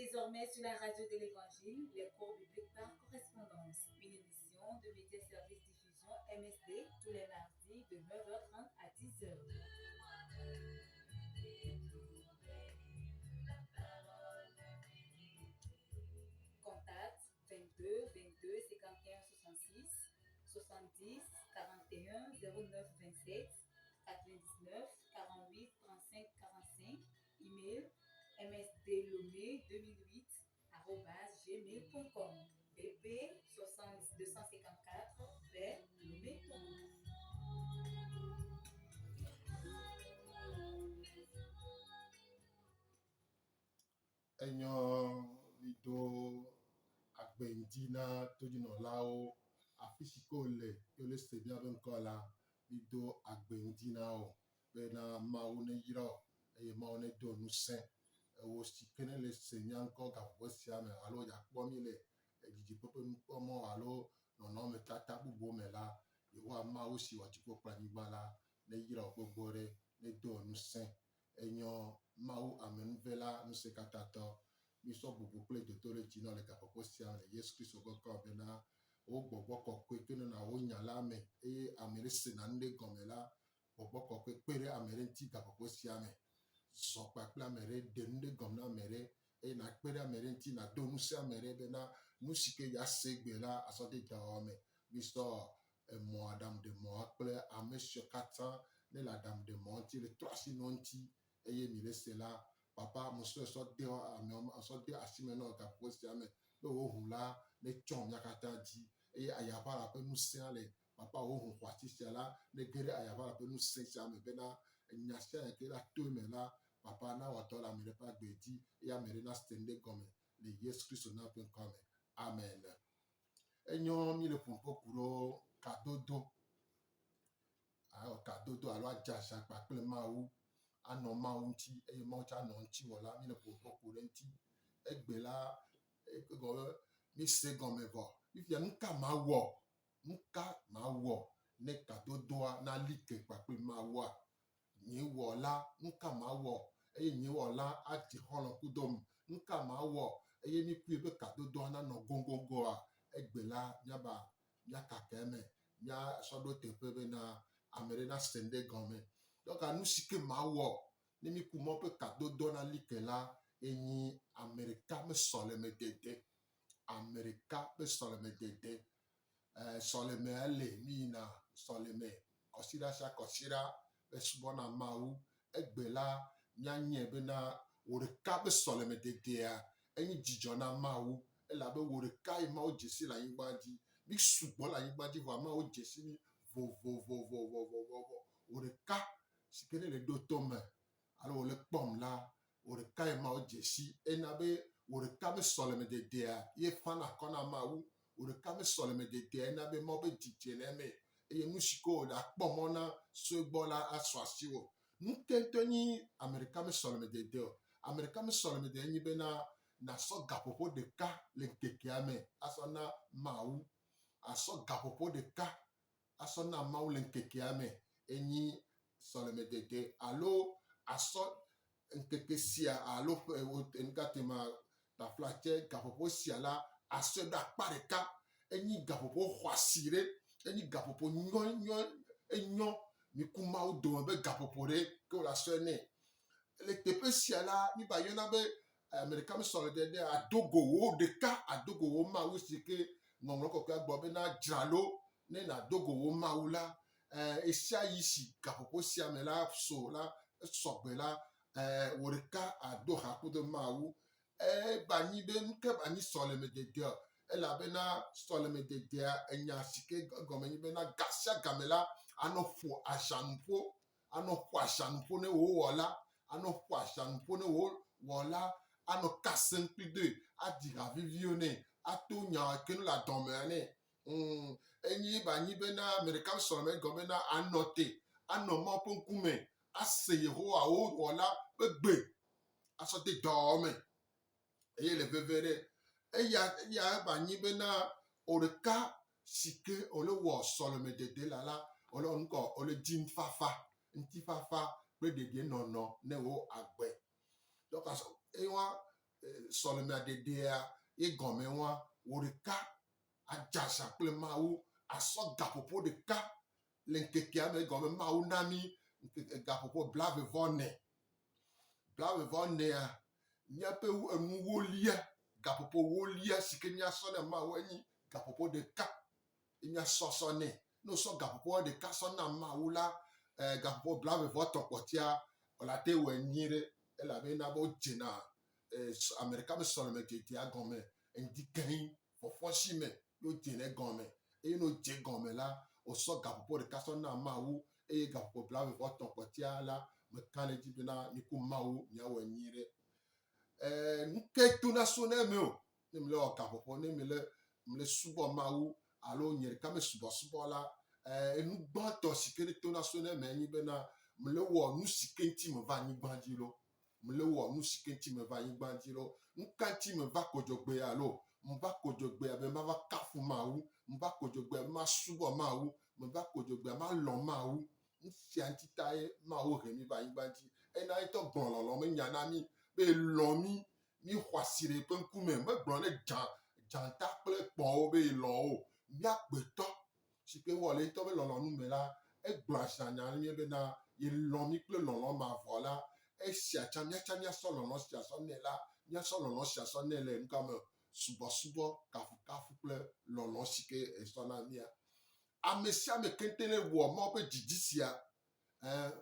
désormais sur la radio de l'Évangile, les cours bibliques par correspondance. Une émission de Médias Services Diffusion MSD tous les mardis de 9h30 à 10h. Contact 22 22 51 66 70 41 09 27 99 48 35 45. Email msdlomé2008@gmail.com. BP 254 vers Lomé. Lido agbendina tojino lao afisiko le yole sebia benkola lido agbendina o bena maune yiro e maune do nusen wo sikene le senyanko ga wosiame alo ya kpomi le ejiji popo nkomo alo nono me tata bubo me la yewa ma osi wa tipo planigba la le yiro gbogbore le do nusen enyo mau amen vela nusekatato miso bubu kple dotore jino le gapopo sia le Yesu Kristo goko bena o gbogbo kokwe kene na o nyala me e amere senande gomela gbogbo kokwe pere amere nti gapopo sia me so kpakple amere dende gomna amere e na pere amere nti na donu se amere bena musike ya segbe la asode dawame miso mo adam de mo akple amesio kata le la dame de mo nti le troisi nonti eye mi le sela papa muso so de so de asimeno ga posiame lo ohula le chom yakata di eye ayaba la pe musia le papa ohu kwati sela le gere ayaba la pe musia me bena nyasia ke la to me la papa na wato la me pa gbedi ya me na stende gome le Yesu Kristo na pe kome amen enyo mi le pompo kuro kadodo kadodo alo ajasha pa ple mawu ano maunti e maucha no nti wala mi le popo kurenti egbela ego mi se gomevo if ya nka ma wo ne kadodoa na like pa ple mawa ni wola nka ma wo e ni wola ati hono kudom nka ma wo e mi ku ebe kadodoa na no gongongo a egbela nyaba nyakakeme nya sodo tepebe na amere na sende gome donc anu sike ma wo ni mi kumo pe kadodo na like la eni amerika me sole me dede amerika pe sole me dede sole me ale mi na sole me kosira esbona mau egbela nyanye be na oreka be sole me dede a eni jijo na mau ela be oreka e ma o jesi la yingbaji mi sugbo la yingbaji vo ma o jesi ni vo oreka sikere le do tome alo le pom la oreka e ma o jesi enabe oreka me sole me dede a ye fana kona mau oreka me sole me dede enabe mo be dijele me eye musiko la pomona soigbola aswasiwo nkento ni amerika me sole me dede o amerika me sole me dede ni be na so gapopo de ka le kekiame asona mau aso gapopo de ka asona mau le kekiame eni sole me dede alo aso nkeke sia alo enkatema ta flache gapopo sia la aso da pareka eni gapopo hwasire eni gapopo enyo mi kuma udo be gapopo re ko la sene le tepe sia la mi ba yona be amerika me sole de adogo wo de ka adogo wo ma usike ngomro ko ka gbo be na dralo ne na dogo wo ma ula esia yisi gapopo sia me la so la sogbe la woreka ado hakudo mawu bani be nke bani sole me de dia ela be na sole me de dia enya sike gomeni be na gasia gamela anofu ashanpo ne wo wala anofu ashanpo ne wo wala ano kasen pide adira vivione atonya kenu la domene enyi bani be na amerika sole me gomena anote anomo ponkume ase Yehowa o wala begbe asote dome eye le vevere eya banyi be na oreka sike ole wo solome dede lala ole onko ole din fafa nti fafa pe dede nono ne wo agbe donc ewa sɔleme adedea ye gɔme wa wo ɖeka adzasa kple mawu asɔ gaƒoƒo ɖeka le ŋkekea me gɔme mawu na mi gaƒoƒo blaeve-vɔ-nea míaƒe enuwolia gaƒoƒo wolia si ke míasɔ ne mawu enyi gaƒoƒo ɖeka míasɔsɔ nɛ ne wosɔ gaƒoƒo ɖeka sɔ na mawu la gaƒoƒo blaeve-vɔ-tɔ̃ kpɔtia wòlate wɔ enyi ɖe elabena be wodzena ame ɖeka be sɔleme dzedzea gɔme ŋdikɛyi fɔfɔsi me wodzena gɔme eye ne wodze gɔme la wòsɔ gaƒoƒo ɖeka sɔ na mawu eye gaƒoƒo blaeve-vɔ-tɔ̃ kpɔtia la meka ɖe edzi bena miku mawu miawɔ enyi ɖe nuke tona so ne mi o ne mi le wɔ gaƒoƒo ne mi le subɔ mawu alo nye ɖeka me subɔsubɔ la enu gbãtɔ si ke tona so ne mi enyi bena mi le wɔ nu si ke ŋuti me va anyigba dzi lo mi le wɔ nu si ke ŋuti me va anyigba dzi lo nu ka ŋuti me va kodzogbea lo me va kodzogbea be ma va kafu mawu me va kodzogbea be ma subɔ mawu me va kodzogbea ma lɔ mawu nu sia ŋuti ta ye mawu he mi va anyigba dzi ena etɔ gblɔ lɔlɔ me nya na mi be lɔ mi xɔ asi ɖe ƒe ŋkume megblɔ ne dzãta kple kpɔwo be lɔ o mía gbetɔ si ke wɔ le etɔ be lɔlɔnu me la egblɔ asanya ne mi bena ye lɔ mi kple lɔlɔ mavɔ la esia tsa míasɔ lɔlɔ sia sɔ nɛ la míasɔ lɔlɔ sia sɔ nɛ le nuka me subɔsubɔ kafukafu kple lɔlɔ si ke esɔ na mia ame sia ame kete le wɔ mawo ƒe dzidzi sia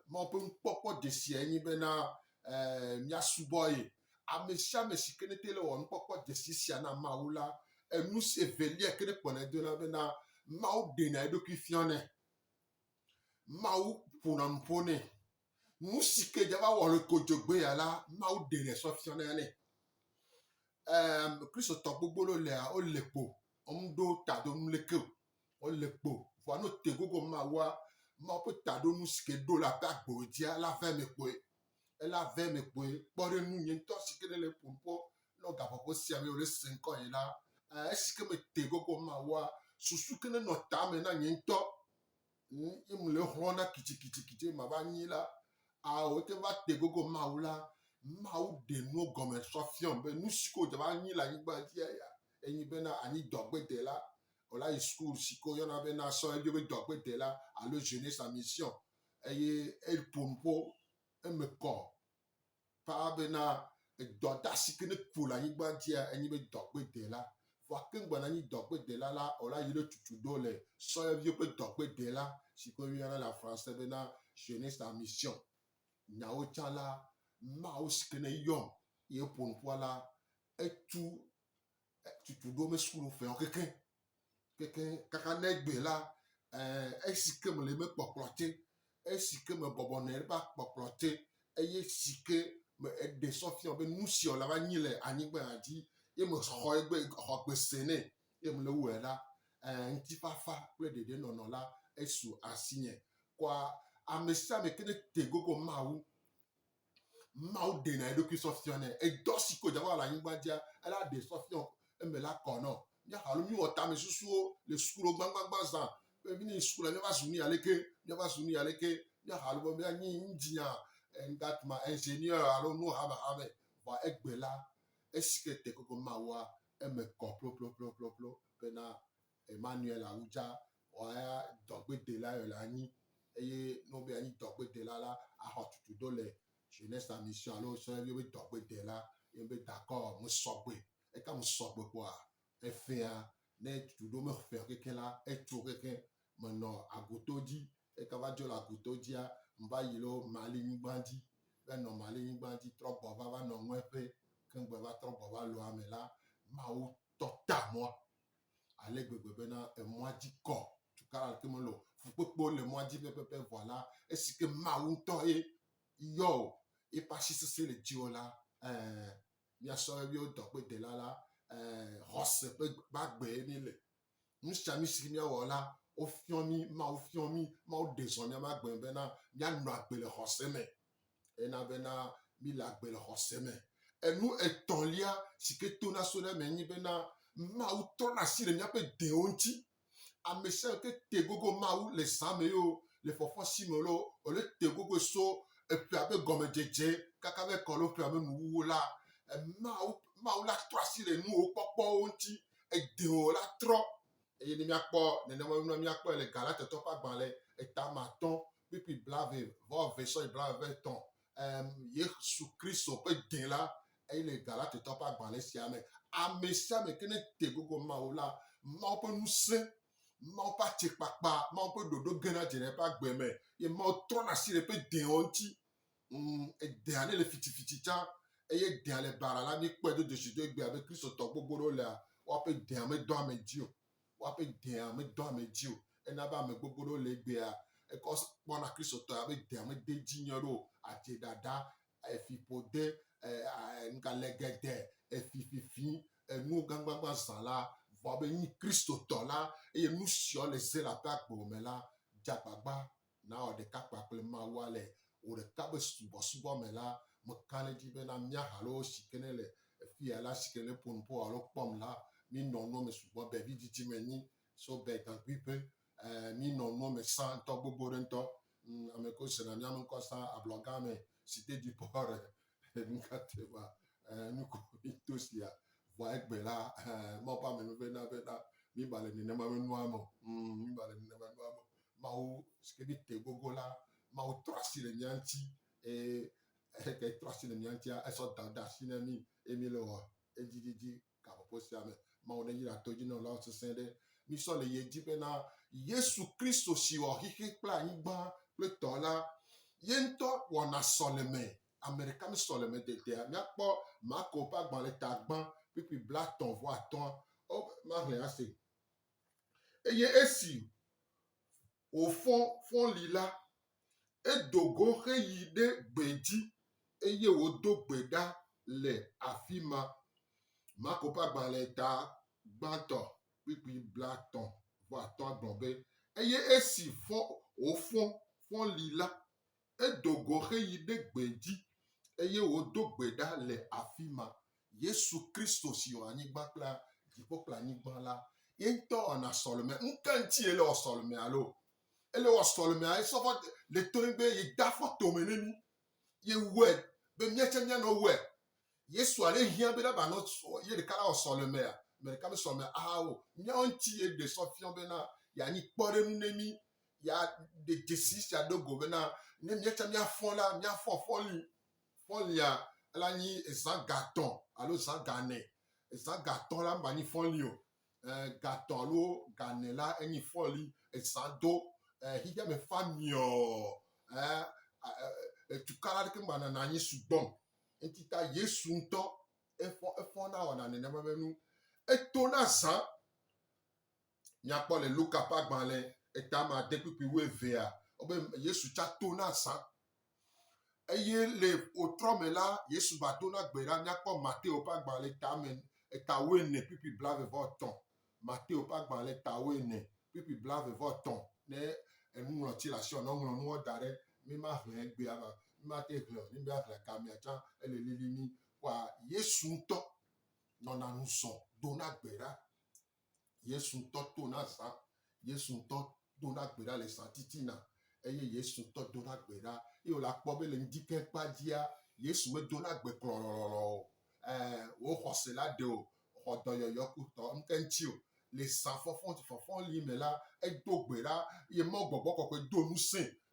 mawo ƒe nukpɔkpɔ desia enyi bena míasubɔ ye ame sia ame si ke ne te le wɔ nukpɔkpɔ desi sia na mawu la enu si evelia ke ne kpɔnɛ do na bena mawu ɖena eɖokui fiɔ nɛ mawu ƒona nuƒo nɛ nu si ke dza va wɔ le kodzogbea la mawu ɖenɛ sɔ fiɔ nɛ kristotɔ gbogbo lo lea wole kpo womeɖo taɖonu leke o wole kpo vɔa no te gogo mawua mawu ƒe taɖonu si ke ɖo le aƒe agbo dzia la vɛ me kpoe ela vɛ me kpoe kpɔ ɖe nu nye ŋutɔ si ke ne le ƒoƒo ne gaƒoƒo sia me wòle se ŋkɔ yi la esi ke me te gogo mawua susu ke ne nɔ tame na nye ŋutɔ ye me le xlɔna kitsikitsikitsi ma va nyi la wote va te gogo mawu la mawu ɖe nuwo gɔme sɔ fiɔm be nu si ke wòdze va nyi le anyigba dzia ya enyi bena anyi dɔgbede la wòla yi skul si ke woyɔna bena sɔ eɖo be dɔgbede la alo jeunesse en mission eye eƒo nuƒo eme kɔ paa bena dɔda si ke ne ƒo le anyigba dzia enyi be dɔgbede la vɔa ke ŋgbɔna nyi dɔgbede la wòla yi ɖe tutu ɖo le sɔyeviwo ƒe dɔgbede la si ke woyɔna le français bena jeunesse en mission nyawo tsã la mawu si ke ne yɔm ye ƒo nuƒoa la etu tutu ɖo me skulu fɛwo keke kaka ne gbe la esi ke me le me kpɔkplɔ te esi ke me bɔbɔnɔ eƒe akpɔkplɔ te eye si ke me eɖe sɔ fiɔ be nu si wòle va nyi le anyigba dzi ye me xɔ gbe se nɛ ye me le wɔe la ŋutifafa kple ɖeɖenɔnɔ la esu asinye kɔa ame sia ame ke ne te gogo mawu ɖena eɖokui sɔ fiɔ nɛ edɔ si ko dza va le anyigba dzia ela ɖe sɔ fiɔ eme la kɔ nɔ míaxalo míwɔ tame susuwo le sukulo gbagbagba zã be mi ne sukula míava zu nu ya leke míaxalo be míanyi ŋdzinya ŋgatuma ingénieur alo nu hamehame vɔa egbe la esi ke te gogo mawua eme kɔ ploploploploplo bena Emmanuel Awudza wòaya dɔgbede la yɔ le anyi eye ne be anyi dɔgbede la axɔ tutu ɖo le jeunesse en mission alo sɔyeviwo be dɔgbede la ye be d'accord me sɔgbe eka me sɔgbe kpoa efea ne tutu ɖo me fea keke la etso keke menɔ agoto dzi eka va dzo le agoto dzia mva yi lo Mali nyigba dzi enɔ Mali nyigba dzi trɔ gbɔ va nɔ ŋueƒe ke ŋgbe va trɔ gbɔ va lo ame la mawu tɔ ta mɔa ale gbegbe bena emɔa dzi kɔ tukara ke me lo fukpekpewo le mɔa dzi pɛpɛpɛ vɔ la esi ke mawu ŋutɔ ye yɔ o eƒe asi sese le dziwò la míasɔ yewo dɔgbede la xɔse ƒe gbagbe ye mi le nu sia nu si míawɔ la wofiɔ mi mawu ɖe zɔ míaƒe agbe bena míanɔ agbe le xɔse me ena bena mi le agbe le xɔse me enu etɔ̃lia si ke tona so ɖe me nyi bena mawu trɔna asi le míaƒe dewo ŋuti ame sia ke te gogo mawu le zã me yo le fɔfɔsi me lo wòle te gogo so eƒea be gɔmedzedze kaka be kɔ lo ƒea be nuwuwu la mawu la trɔ asi le nuwo kpɔkpɔwo ŋuti edewo la trɔ eye ne miakpɔ nenema miakpɔ le Galate ƒe agbalẽ etame 5 kpikpi blave vɔ verset blave etɔ̃ Yesu Kristo ƒe de la eye le Galate ƒe agbalẽ sia me ame sia ame ke ne te gogo mawu la mawu ƒe ŋusẽ mawu ƒe atsikpakpa mawu ƒe ɖoɖo gena dze ɖe ƒe agbe me ye mawu trɔna asi le ƒe dewo ŋuti edea ne le fitifiti tsã eye dea le bara la mikpɔe do dzesi do egbe abe kristotɔ gbogbo ɖewo lea woaƒe dea medɔ ame dzi o woaƒe dea medɔ ame dzi o ena be ame gbogbo ɖewo le egbea ekɔ kpɔna kristotɔ abe dea mede dzi nyɔ ɖo adzedada efiƒode ngalegede efififi enu gãgbãgbã zã la vɔ be nyi kristotɔ la eye nu siwo le ze la ƒe agbo me la dzagbagba na wɔ ɖeka kpakple mawua le wò ɖeka be subɔsubɔ me la meka ɖe dzi bena míaha alo si ke ne le fia la si ke ne ƒonuƒo alo kpɔm la minɔ nuwo me sugbɔ be vidzidzi me nyi so be gaŋkui ƒe minɔ nuwo me sã ŋutɔ gbogbo ɖe ŋutɔ ame ko sena míame ŋkɔ sã ablɔgã me cité du port nukateba nuko mito sia vɔ egbe la mawu ƒe ame bena miba le nenema be nua me miba le nenema nua me mawu si ke mi te gogo la mawu trɔ asi le mía ŋuti ke trɔ asi le mía ŋutia esɔ da asi na mi eye mi le wɔ edzidzi gaƒoƒo sia me mawu ne yra to dzi na wòla sesẽ ɖe misɔ le ye dzi bena Yesu Kristo si wɔ xixe kple anyigba kple tɔ la ye ŋutɔ wɔna sɔleme ame ɖeka mi sɔleme dedea míakpɔ Marko ƒe agbalẽ tagbã kpikpi blatɔ̃ vɔ atɔ̃ mahlẽ ase eye esi wòfɔ li la edo go heyi ɖe gbe dzi eye wòdo gbe ɖa le afi ma Marko ƒe agbalẽ ta gbãtɔ kpikpi blatɔ̃ vɔ atɔ̃ agblɔ be eye esi wòfɔ li la edo go heyi ɖe gbe dzi eye wòdo gbe ɖa le afi ma Yesu Kristo si wɔ anyigba kple dziƒo kple anyigba la ye ŋutɔ wɔna sɔleme ŋke ŋuti ele wɔ sɔleme alo ele wɔ sɔlemea esɔfɔ le to be ye da afɔ tome ne mi ye wɔe be míatsɛ míanɔ wɔe Yesu ale hiã be ɖaba nɔ ye ɖeka la wɔ sɔlemea ame ɖeka be sɔleme awo míawo ŋuti ye ɖe sɔ fiɔ bena yeanyi kpɔɖenu ne mi ya ɖe dzesi sia do go bena ne míatsɛ míafɔ la míafɔ fɔlia ela nyi zã gatɔ̃ alo zã gane zã gatɔ̃ la mba nyi fɔli o gatɔ̃ alo gane la enyi fɔli zã do xixia me fa miɔ tukala ɖeke mba nana anyi sugbɔm ŋuti ta Yesu ŋutɔ efɔna wɔna nenema be nu etona zã miakpɔ le Luka ƒe agbalẽ etame 5 kpikpi 12 wobe Yesu tsa tona zã eye le wòtrɔ me la Yesu ba dona gbe ɖa míakpɔ Mateo ƒe agbalẽ tame eta 14 kpikpi blave vɔ etɔ̃ Mateo ƒe agbalẽ ta 14 kpikpi blave vɔ etɔ̃ ne enuŋlɔti le asi ɔnɔ ŋlɔ nuwo da ɖe mi ma hlẽ egbea ma mi ma te hlẽ o ne mi ahlẽ kamea tsã ele lili mi kɔa Yesu ŋutɔ nɔna nu zɔ dona gbe ɖa Yesu ŋutɔ tona zã Yesu ŋutɔ dona gbe ɖa le zã titina eye Yesu ŋutɔ dona gbe ɖa eye wòle akpɔ be le ŋdike kpa dzia Yesu medona gbe klɔlɔlɔlɔ o wo xɔse la ɖe o xɔ dɔyɔyɔ kutɔ ŋke ŋuti o le zã fɔfɔli me la edo gbe ɖa eye mɔ gbɔgbɔ kɔkɔe do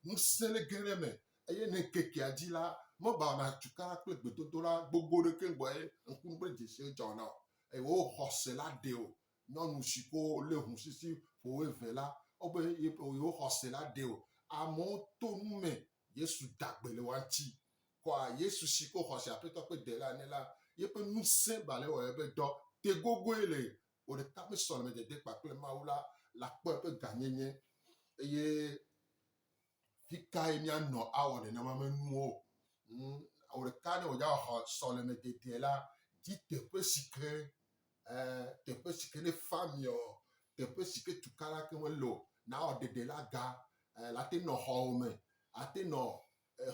ŋusẽ le ge ɖe me eye ne kekea dzi la mɔba wɔna tukala kple gbedodo la gbogbo ɖeke gbɔ ye ŋkunu kple dzesiwo dzɔna o eye wo xɔse la ɖe o nyɔnu si ko le hu sisi ƒo eve la wobe wo xɔse la ɖe o amewo to nu me Yesu dagbe le wa ŋuti kɔa Yesu si ko xɔse aƒetɔ ƒe de la ne la yeƒe ŋusẽ ba le wɔ ebe dɔ te gogoe le wò ɖeka ƒe sɔleme dede kpakple mawu la akpɔ eƒe ganyenye eye fi kae míanɔ awɔ nenema me nuwo wò ɖeka ne wòdza xɔ sɔleme dede la dzi teƒe si ke ne fa miɔ teƒe si ke tukala ke mele o na wɔ dede la ga la te nɔ xɔwo me ate nɔ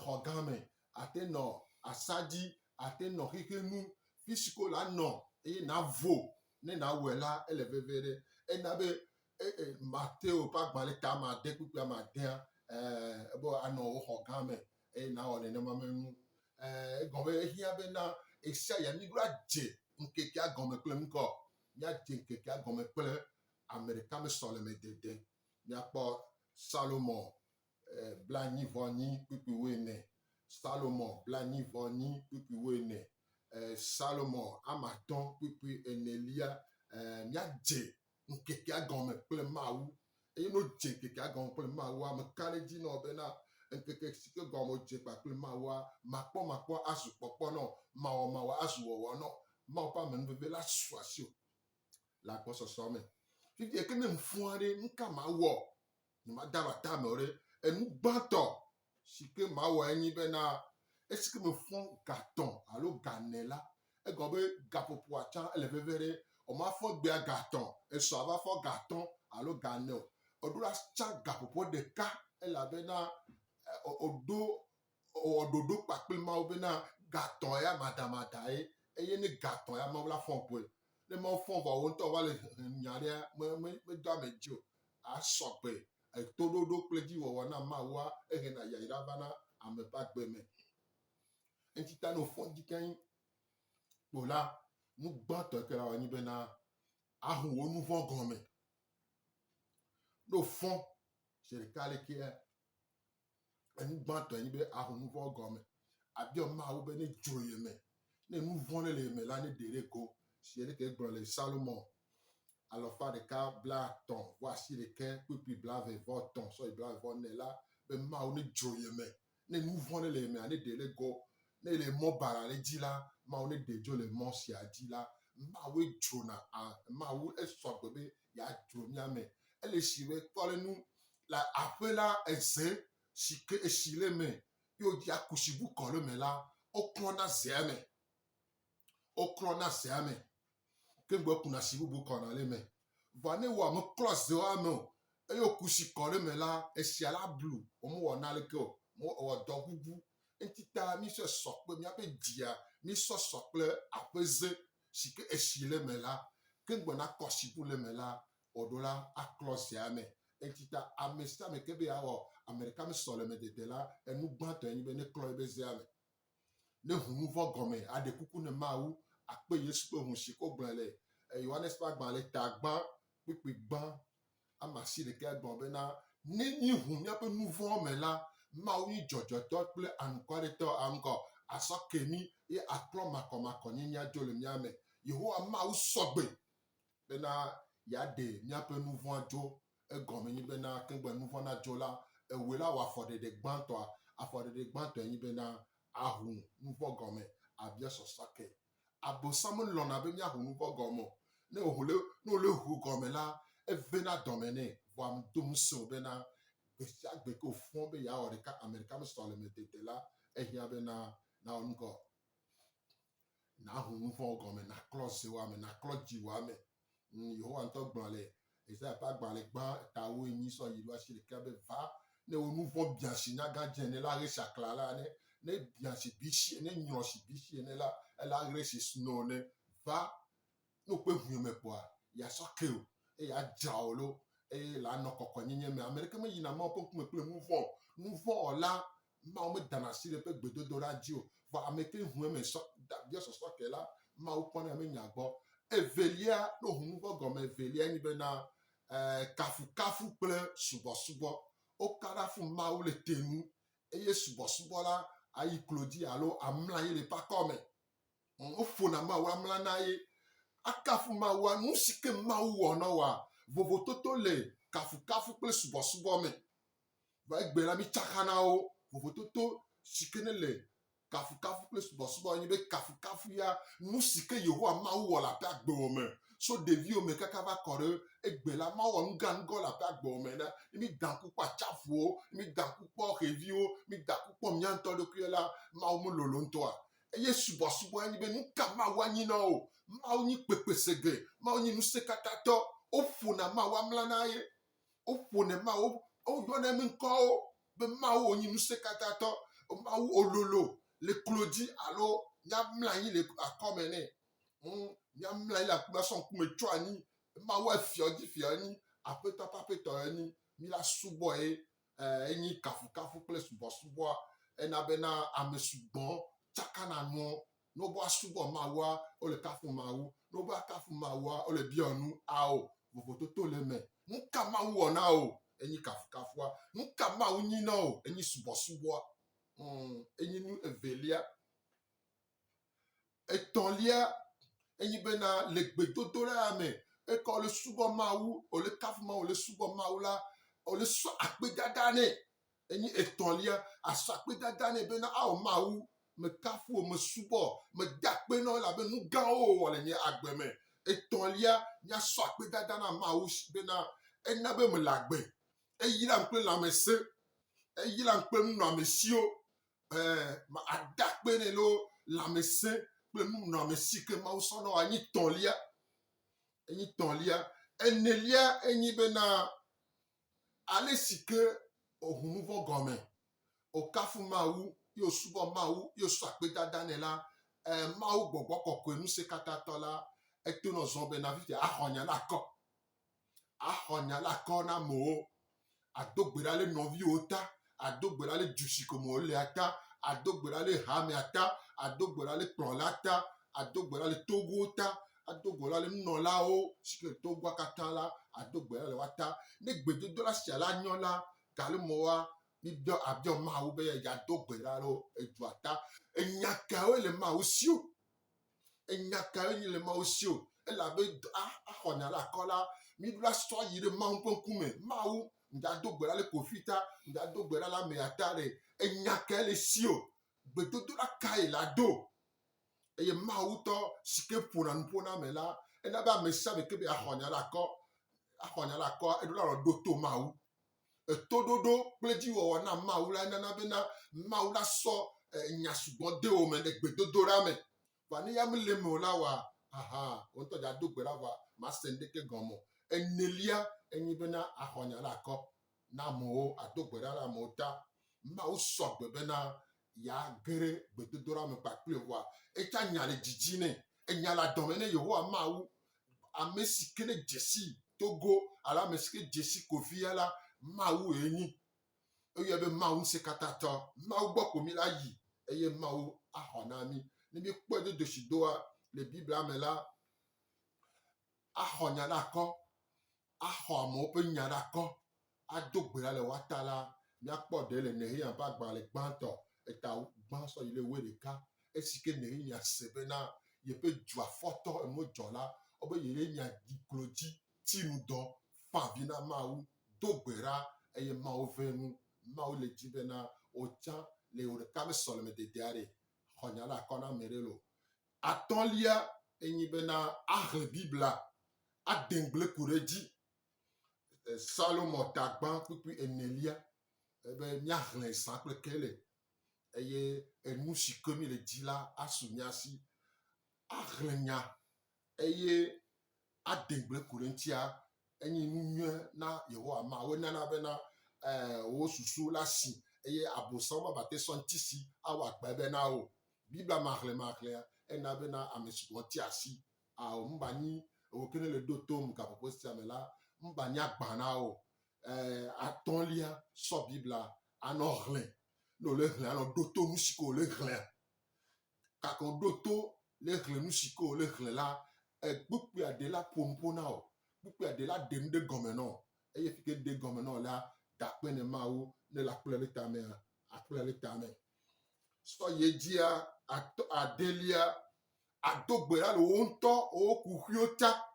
xɔ gã me ate nɔ asadzi ate nɔ xixe nu fi si ko la nɔ eye na vo ne na wɔe la ele veve ɖe ena be Mateo ƒe agbalẽ tame 5 kpikpi 10 ebe anɔ wo xɔ gã me eye na wɔ nenema me nu egɔme ehiã bena esia ya mi ɖo adze nkeke agɔme kple ŋkɔ míadze nkeke agɔme kple Amerika me sɔleme dede míakpɔ Salomon blanyi-vɔ-nyi kpukpui woene Salomon blanyi-vɔ-nyi kpukpui woene Salomon amatɔ̃ kpukpui enelia míadze nkeke agɔme kple Mawu eye no dze nkeke agɔme kple Mawu ame ka ɖe dzi nɔ bena nkeke si ke gɔme dze kpakple Mawua makpɔ azu kpɔkpɔ nɔ mawɔ azu wɔwɔ nɔ Mawu ƒe amenuveve la su asi o le agbɔsɔsɔ me fifi eke ne ŋfu aɖe nu ka mawɔ nyemada va tame o ɖe enu gbãtɔ si ke mawɔ enyi bena esi ke mefɔ gatɔ̃ alo gane la egɔ be gaƒoƒoa tsã ele veve ɖe omafɔ gbea gatɔ̃ esɔ ava fɔ gatɔ̃ alo gane o oɖo atsã gaƒoƒo ɖeka elabena oɖo ɖoɖo kpakple Mawu bena gatɔ̃ ya madamada ye eye ne gatɔ̃ ya Mawu la fɔ ƒoe ne Mawu fɔ vɔ wo ŋutɔ va le nya ɖea medo ame dzi o asɔgbe toɖoɖo kple dziwɔwɔ na Mawua ehena yayra vana ame ƒe agbe me eŋuti ta ne wòfɔ dzi keŋ kpo la nu gbãtɔ ke la wɔ nyi bena ahu wo nu vɔ gɔme ne wòfɔ zi ɖeka lekea enu gbãtɔ nyi be ahu nu vɔ gɔme abiɔ Mawu be ne dzo ye me ne nu vɔ ne le ye me la ne ɖe ɖe go si ɖeke gblɔ le Salomon 130 kpukpui 22 sɔyi 24 la be Mawu ne dzo ye me ne nu vɔ ne le ye me ne ɖe ɖe go ne le mɔ bara le dzi la Mawu ne ɖe dzo le mɔ sia dzi la Mawu dzona Mawu esɔgbe be ya dzo mía me ele si be kpɔ le nu le aƒe la eze si ke esi le me yo dzi akusibu kɔ le me la oklɔna zea me ke ŋgbe kuna si bubu kɔna le me vɔ ne wɔ me klɔ zewa me o eye kusi kɔ le me la esia la blu wɔ na leke o wɔ dɔ bubu entita mi sɔ kple míaƒe dzia mi sɔsɔ kple aƒeze si ke esi le me la ke ŋgbe na kɔ sibu le me la oɖo la aklɔ zea me entita ame sia ame ke be awɔ Amerika me sɔleme dede la enu gbãtɔ enyi be ne klɔ ebe zea me ne hu nu vɔ gɔme aɖe kuku ne Mawu akpe Yesu ƒe hu si ko gblɔ le Yohanes ƒe agbalẽ ta gbã kpukpui gbã amasi ɖeka gblɔ bena ne nyi hu míaƒe nu vɔ me la Mawu nyi dzɔdzɔtɔ kple anukwaretɔ aŋgɔ asɔ ke mi ye aklɔ makɔmakɔ nyinya dzo le mía me Yehowa Mawu sɔgbe bena yaɖe míaƒe nu vɔ dzo egɔme nyi bena kegbe nu vɔ na dzo la ewoe la wɔ afɔɖeɖe gbãtɔa nyi bena ahu nu vɔ gɔme abia sɔsɔ ke Abosam lɔna be míahu nu vɔ gɔme ne wòle hu gɔme la evena dɔme nɛ vɔ am do ŋusẽ o bena gbe sia gbe ke wòfɔ be yeawɔ ɖeka Amerika me sɔleme dede la ehiã bena na wɔ ŋgɔ nahu nu vɔ gɔme naklɔ zewa me naklɔ dziwa me Yehowa ŋutɔ gblɔ le Isaiah ƒe agbalẽ gbã 8 sɔ yi ɖo asi ɖeka be va ne wo nu vɔ biãsi nyagãdze ne la ɣe sakla la ne biãsi bisi ne nyrɔsi bisi ne la ela ɣe si snow ne va no kpe hu me kpoa yasɔ ke o eye adzra o lo eye la nɔ kɔkɔ nyenye me Amerika me yina Mawu ƒe ŋkume kple nu vɔ la Mawu me dana asi ɖe ƒe gbedodo la dzi o vɔ ame ke hu me bia sɔsɔ ke la Mawu kpɔnɛ me nya gbɔ evelia no hu nu vɔ gɔme evelia nyi bena kafukafu kple subɔsubɔ okana fu Mawu le tenu eye subɔsubɔ la ayi klodzi alo amla yi le pakɔme ofona Mawu amla na ye akafu Mawu nu si ke Mawu wɔ nɔ wa vovototo le kafukafu kple subɔsubɔ me va egbe la mi tsakana wo vovototo si ke ne le kafukafu kple subɔsubɔ nyi be kafukafu ya nu si ke Yehowa Mawu wɔ la ƒe agbewo me so ɖeviwo me kaka va kɔ ɖe egbe la Mawu wɔ nugãnugã la ƒe agbewo me na mi gãku kpɔ atsaƒuwo mi gãku kpɔ xeviwo mi gãku kpɔ mía ŋutɔ ɖokui la Mawu me lolo ŋutɔa eye subɔsubɔ nyi be nu ka Mawu anyi na o Mawu nyi kpekpesege Mawu nyi ŋusẽkatãtɔ oƒona Mawu amla na ye oƒone Mawu oyɔnɛ mi ŋkɔwo be Mawu wònyi ŋusẽkatãtɔ Mawu ololo le klodzi alo míamla anyi le akɔme nɛ míamla anyi le akpasɔ ŋkume tso anyi Mawu efiɔdzi fiɔnyi aƒetɔ ƒe aƒetɔ enyi mi la subɔ ye enyi kafukafu kple subɔsubɔa ena bena ame sugbɔ tsakana nuɔ no bo subo mawa o le kafu mawu no bo kafu mawa o le bionu ao vovoto to le me nka mawu ona o enyi kafu kafua nka mawu nyina o enyi subo enyi nu evelia etonlia enyi bena le gbedodo la me e ko le subo mawu o le kafu mawu o le subo mawu la o le so akpedada ne enyi etonlia aso akpedada ne bena ao mawu me kafu o me subo me dakpe no la be nu gan o wole nye agbeme etonlia nya so akpedada na mawu bena ena be me lagbe eyira mpe la mese eyira mpe nu amesio ma adakpe ne lo la mese pe nu amesi ke mawu so no anyi tonlia enelia enyi bena ale sike ohunuvo gome o kafu mawu yo subo mawu yo so akpedada ne la mawu gbogbo kokwe nu se katato la etono zombe na vite ahonya la ko na mo adogbera le novi ota adogbera le jusiko mo le ata adogbera le hame ata adogbera le plolata adogbera le togo ota adogbera le nola o sike togo akata la adogbera le wata ne gbedodo la siala nyola gale moa bibio abio mawu be ya dogbera lo ejuata enyaka le mawu sio enyaka le mawu sio ela be ahonya la kola mi dula so yire mawu ponkume mawu nda dogbera le kofita nda dogbera la meata le enyaka le sio gbedodo la kai la do eye mawu to sike pona me la ena ba mesa be kebe ahonya la ko edula ro do to mawu etododo pleji wo na mawu la na bena mawu la so nyasugbon de o me le gbedodo ra me vani ya mi le mo la wa on to ja dogbera wa ma sendeke gomo enelia enyi bena ahonya la ko na mo adogbera la mo ta mawu so gbe bena ya gere gbedodo ra me pa ple wa eta nya le jijine enya la domene yehowa mawu amesi kene jesi togo ala mesike jesi kofia la mawu enyi eye be mawu se katato mawu gboko mi la yi eye mawu ahona mi ni bi po de dosidoa le bible amela ahonya la ko aho mo pe nya la ko adogbera le watala mi apo de le nehia ba gba le gbanto eta gban so ile we de ka esike nehia sebena ye pe jua foto emo jola obe yere nya dikloji tinudo favina mawu dogbera eye mawu venu mawu le jibena ocha le ore kame solome de diare honya la kona merelo atonlia enyi bena ahle bibla adengle kureji Salomo tagban pipi enelia ebe nyahle sample kele eye enusi komi le dila asunyasi ahlenya eye adengle kurentia enyi nunye na yehowa ma we nana bena wo susu la si eye abosoma bate sontisi awa gbebe na o bibla mahle ena bena amesuboti asi a o mbani o kene le dotom ka proposi amela mbani agbana o atonlia so bibla anohle no le hle ano doto musiko le hle ka kon doto le hle musiko le hle la gbukpi adela pompona o gbukpi adela demde gomeno eye fike de gomeno la dakpe ne mawu ne la ple le tame aple le tame so yedia adelia adogbera lo onto o kuhiota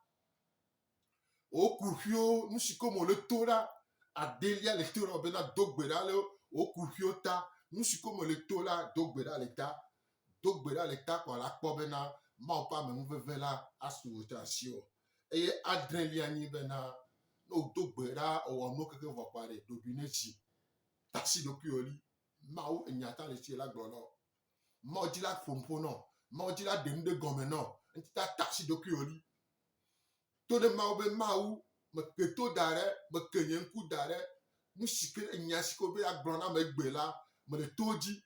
o kuhio musiko mo le tora adelia le tora bena dogbera le o kuhiota musiko mo le tora dogbera le ta kwa la kpo bena ma pa me mveve la asuota sio eye adrelia ni bena no dogbera o no keke vo pare do bineji tasi do pioli ma o enyata le ti la gbolo ma di la pompono ma di la demde gomeno ntita tasi do pioli to de ma be ma u me keto dare me kenyen ku dare musike enyasiko be agbona me gbela me le toji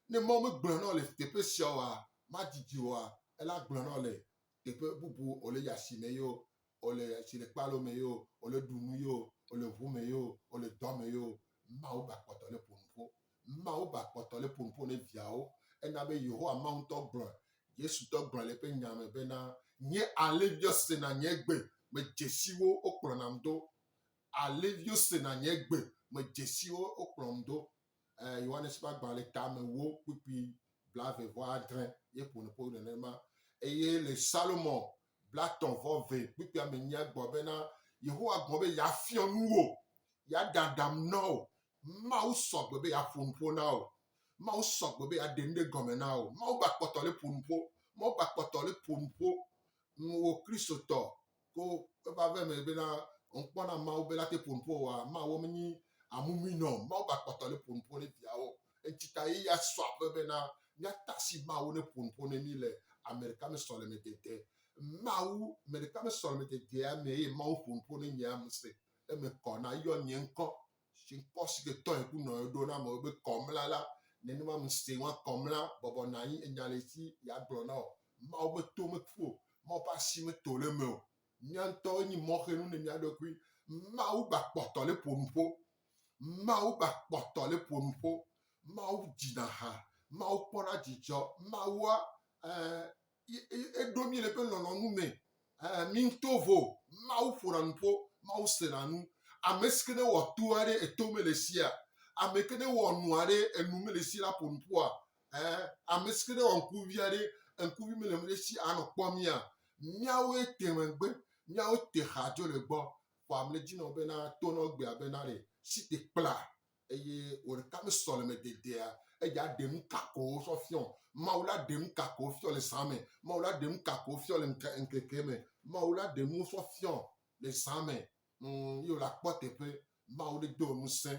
ne mo me gbona le tepe siowa ma dijiwa ela gbona le tepe bubu ole yasime yo ole sile palo me yo ole dunu yo ole vume yo ole dome yo ma o ba poto le pompo ne viao ena be yehowa ma unto gbon Yesu to gblɔ le pe nya me bena nye alevio sena nye gbe me dzesiwo wokplɔnam do alevio sena nye gbe me dzesiwo wokplɔm do Yohanes ƒe agbalẽ tame wo kpukpi blaeve-vɔ-adre ye ƒone ƒo nenema eye le Salomon blatɔ̃-vɔ-ve kpukpia me nya gbɔ bena Yehowa gblɔ be yeafiɔ nu wo yeaɖaɖam na wo Mawu sɔgbe be yeaƒo nuƒo na wo Mawu sɔgbe be yeaɖe nu ɖe gɔme na wo Mawu gbakpɔtɔ le ƒo nuƒo Mawu gbakpɔtɔ le ƒo nuƒo wo kristotɔ ko eva ve me bena ŋkpɔna Mawu be la te ƒo nuƒo oa Mawu menyi amuminɔ Mawu gbakpɔtɔ le ƒo nuƒo ne viawo eŋti ta ye ya sɔ aƒe bena míata asi Mawu ne ƒo nuƒo ne mí le ame ɖeka me sɔleme dede Mawu me ɖeka me sɔleme dedea me eye Mawu ƒo nuƒo ne nye ame se eme kɔ na yɔ nye ŋkɔ si ŋkɔ si ke tɔ ŋku nɔ ɖo na me be kɔmla la nenema me se wa kɔmla bɔbɔ na anyi enya le esi ya gblɔ na o Mawu be to me ƒu o Mawu ƒe asi me to le me o mía ŋutɔ enyi mɔxenu ne mía ɖokui Mawu gbakpɔtɔ le ƒo nuƒo Mawu gbakpɔtɔ le ƒo nuƒo Mawu dzina ha Mawu kpɔna dzidzɔ Mawua eɖo mí le ƒe lɔlɔ̃nu me mí ŋutɔ vo Mawu ƒona nuƒo Mawu sena nu ame si ke ne wɔ to aɖe eto me le sia ame ke ne wɔ nu aɖe enu me le si la ƒo nuƒoa ame si ke ne wɔ ŋkuvi aɖe ŋkuvi me le me le si anɔ kpɔmia míawoe te megbe míawo te hadzo le gbɔ ƒo ame le dzi nɔ bena to nɔ gbea bena ɖe si te kpla eye wo ɖeka me sɔleme dedea eya ɖe nu kakowo sɔ fiɔ Mawu la ɖe nu kakowo fiɔ le zã me Mawu la ɖe nu kakowo fiɔ le ŋkeke me Mawu la ɖe nuwo sɔ fiɔ le zã me ye wòle akpɔ teƒe Mawu ne do ŋusẽ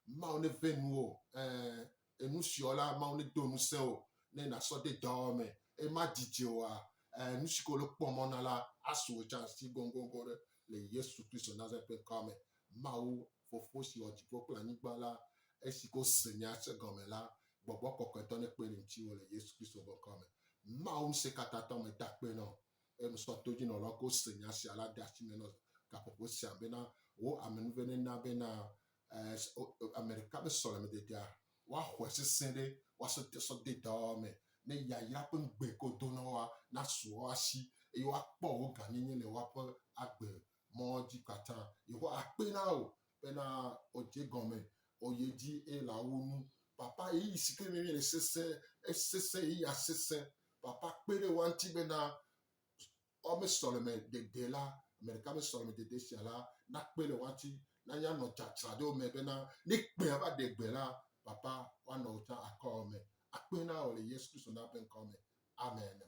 Mawu ne ve nuwo enu siɔ la Mawu ne do ŋusẽ o ne nasɔ de dɔwɔ me ema dzidze oa nu si ke wòle kpɔmɔ na la asu wò tsã asi goŋgoŋgoŋ ɖe le Yesu Kristo Nazareth ƒe ŋkɔ me Mawu fofo si wɔ dziƒo kple anyigba la esi ke wose nya se gɔme la gbɔgbɔ kɔkɔetɔ ne kpe le ŋutiwò le Yesu Kristo ƒe ŋkɔ me Mawu ŋusẽkatãtɔ me da kpe na wo emusɔ to dzi nɔlawo ke wose nya sia la de asi me nɔ gaƒoƒo sia bena wo amenuve nena bena ame ɖeka be sɔleme dedea woaxɔe sesẽ ɖe woasɔ de dɔwɔ me ne yayra ƒe ŋugbe ko do na woa nasu wo asi eye woakpɔ wo gãnyenye le woaƒe agbe mɔ dzi katã Yehowa akpe na wo bena wòdze gɔme wòyi dzi eye le awu nu papa ɣeyiɣi si ke mí le sesẽ esesẽ ɣeyiɣia sesẽ papa kpe ɖe wa ŋuti bena woame sɔleme dede la ame ɖeka me sɔleme dede sia la nakpe le wa ŋuti nanya nɔ dzadzra ɖe wo me bena ne gbea va ɖe gbe la papa woanɔ wo tsã akɔ me akpe na wo le Yesu Kristo na ƒe ŋkɔ me amen